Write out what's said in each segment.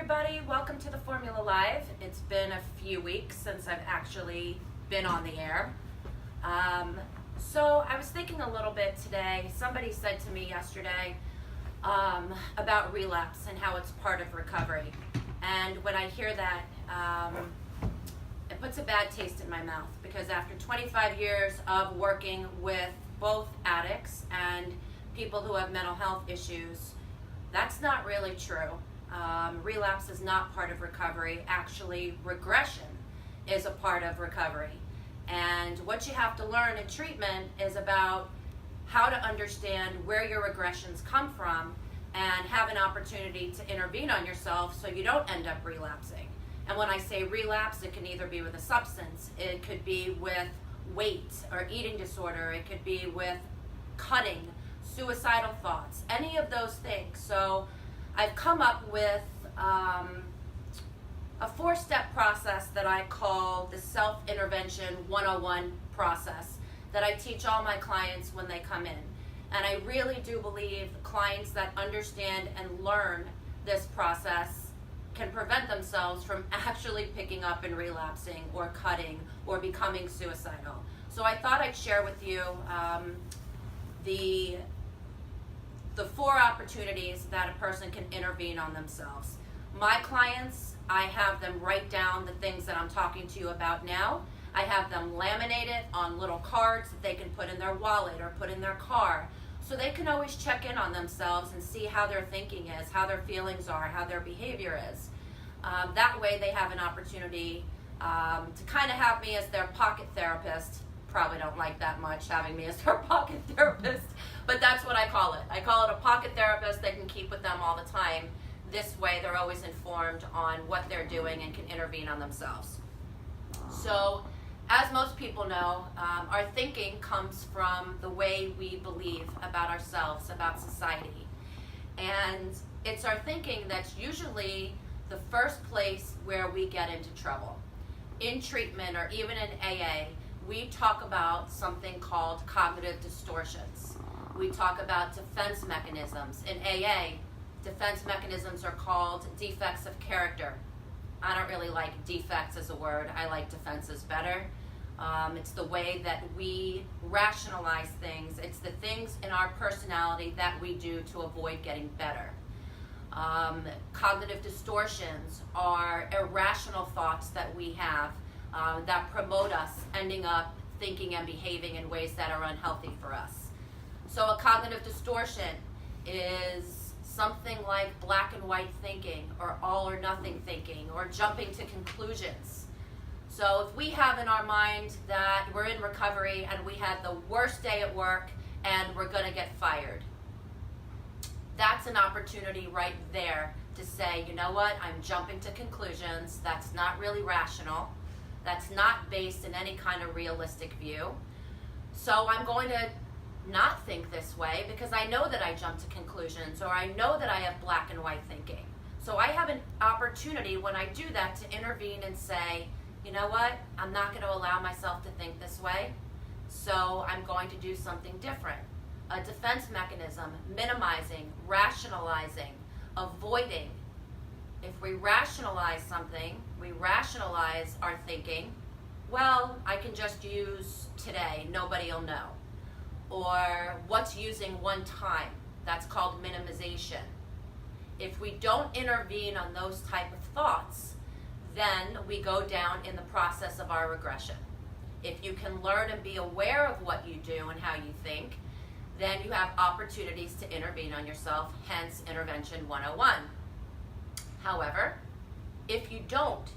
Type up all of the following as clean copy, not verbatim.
everybody, welcome to the Formula Live. It's been a few weeks since I've actually been on the air. So I was thinking a little bit today. Somebody said to me yesterday about relapse and how it's part of recovery. And when I hear that, it puts a bad taste in my mouth, because after 25 years of working with both addicts and people who have mental health issues, that's not really true. Relapse is not part of recovery. Actually, regression is a part of recovery. And what you have to learn in treatment is about how to understand where your regressions come from and have an opportunity to intervene on yourself so you don't end up relapsing. And when I say relapse, it can either be with a substance, it could be with weight or eating disorder, it could be with cutting, suicidal thoughts, any of those things. So I've come up with a 4-step process that I call the Self-Intervention 101 process that I teach all my clients when they come in. And I really do believe clients that understand and learn this process can prevent themselves from actually picking up and relapsing or cutting or becoming suicidal. So I thought I'd share with you the 4 opportunities that a person can intervene on themselves. My clients, I have them write down the things that I'm talking to you about now. I have them laminate it on little cards that they can put in their wallet or put in their car, so they can always check in on themselves and see how their thinking is, how their feelings are, how their behavior is. That way they have an opportunity to kind of have me as their pocket therapist. Probably don't like that much, having me as their pocket therapist, but that's what I call it. I call it a pocket therapist they can keep with them all the time. This way they're always informed on what they're doing and can intervene on themselves. So, as most people know, our thinking comes from the way we believe about ourselves, about society. And it's our thinking that's usually the first place where we get into trouble. In treatment or even in AA, we talk about something called cognitive distortions. We talk about defense mechanisms. In AA, defense mechanisms are called defects of character. I don't really like defects as a word. I like defenses better. It's the way that we rationalize things. It's the things in our personality that we do to avoid getting better. Cognitive distortions are irrational thoughts that we have that promote us ending up thinking and behaving in ways that are unhealthy for us. So a cognitive distortion is something like black and white thinking, or all or nothing thinking, or jumping to conclusions. So if we have in our mind that we're in recovery and we had the worst day at work and we're going to get fired, that's an opportunity right there to say, you know what, I'm jumping to conclusions. That's not really rational. That's not based in any kind of realistic view. So I'm going to not think this way because I know that I jump to conclusions, or I know that I have black and white thinking. So I have an opportunity when I do that to intervene and say, you know what, I'm not going to allow myself to think this way, so I'm going to do something different. A defense mechanism, minimizing, rationalizing, avoiding. If we rationalize something, we rationalize our thinking, well, I can just use today, nobody will know. Or what's using one time, that's called minimization. If we don't intervene on those type of thoughts, then we go down in the process of our regression. If you can learn and be aware of what you do and how you think, then you have opportunities to intervene on yourself, hence Intervention 101. However, if you don't,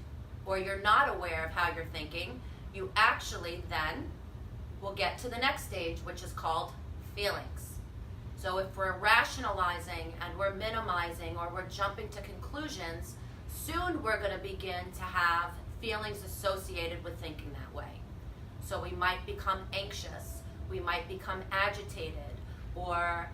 or you're not aware of how you're thinking, you actually then will get to the next stage, which is called feelings. So if we're rationalizing and we're minimizing or we're jumping to conclusions, soon we're going to begin to have feelings associated with thinking that way. So we might become anxious, we might become agitated, or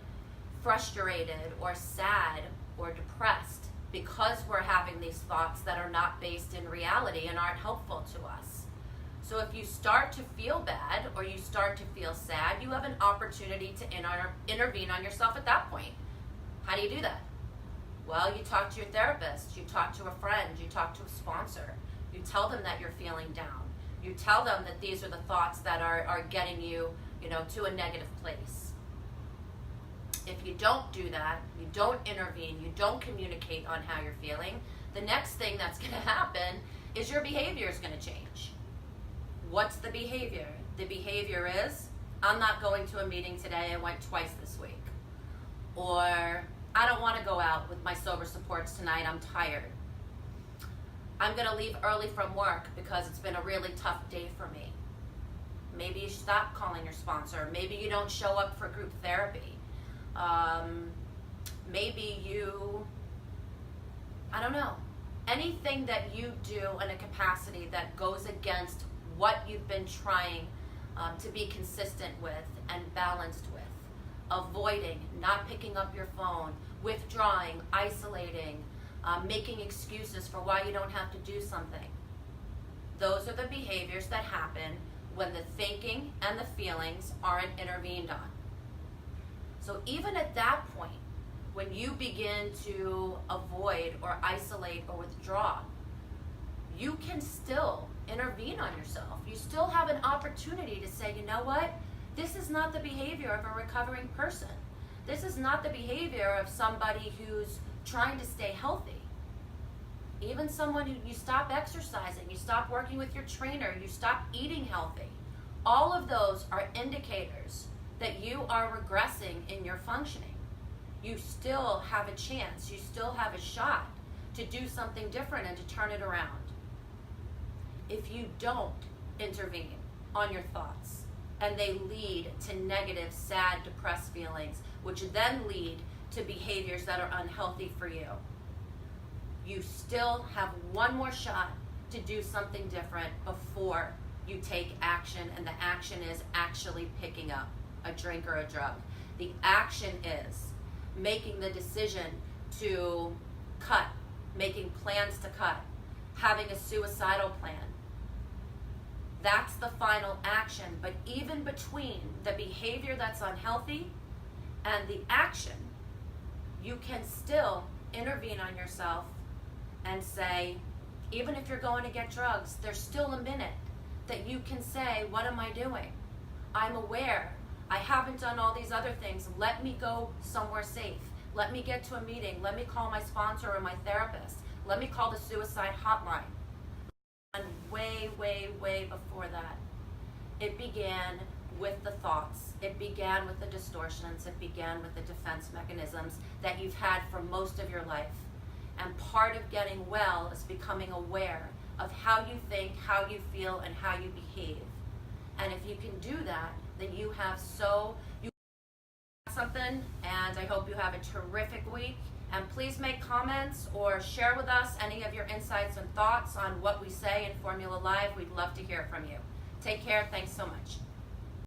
frustrated, or sad, or depressed, because we're having these thoughts that are not based in reality and aren't helpful to us. So if you start to feel bad or you start to feel sad, you have an opportunity to intervene on yourself at that point. How do you do that? Well, Well, you talk to your therapist, you talk to a friend, you talk to a sponsor. You tell them that you're feeling down. You tell them that these are the thoughts that are getting you, to a negative place. If you don't do that, you don't intervene, you don't communicate on how you're feeling, the next thing that's going to happen is your behavior is going to change. What's the behavior? The behavior is, I'm not going to a meeting today, I went twice this week. Or, I don't want to go out with my sober supports tonight, I'm tired. I'm going to leave early from work because it's been a really tough day for me. Maybe you stop calling your sponsor. Maybe you don't show up for group therapy. Maybe you, I don't know, anything that you do in a capacity that goes against what you've been trying to be consistent with and balanced with. Avoiding, not picking up your phone, withdrawing, isolating, making excuses for why you don't have to do something. Those are the behaviors that happen when the thinking and the feelings aren't intervened on. So even at that point, when you begin to avoid or isolate or withdraw, you can still intervene on yourself. You still have an opportunity to say, you know what? This is not the behavior of a recovering person. This is not the behavior of somebody who's trying to stay healthy. Even someone who you stop exercising, you stop working with your trainer, you stop eating healthy. All of those are indicators that you are regressing in your functioning. You still have a chance, you still have a shot to do something different and to turn it around. If you don't intervene on your thoughts and they lead to negative, sad, depressed feelings, which then lead to behaviors that are unhealthy for you, you still have one more shot to do something different before you take action, and the action is actually picking up a drink or a drug. The action is making the decision to cut, making plans to cut, having a suicidal plan. That's the final action. But even between the behavior that's unhealthy and the action, you can still intervene on yourself and say, even if you're going to get drugs, there's still a minute that you can say, what am I doing? I'm aware. I haven't done all these other things. Let me go somewhere safe. Let me get to a meeting. Let me call my sponsor or my therapist. Let me call the Suicide Hotline. And way, way, way before that, it began with the thoughts. It began with the distortions. It began with the defense mechanisms that you've had for most of your life. And part of getting well is becoming aware of how you think, how you feel, and how you behave. And if you can do that, then you have something, and I hope you have a terrific week. And please make comments or share with us any of your insights and thoughts on what we say in Formula Live. We'd love to hear from you. Take care. Thanks so much.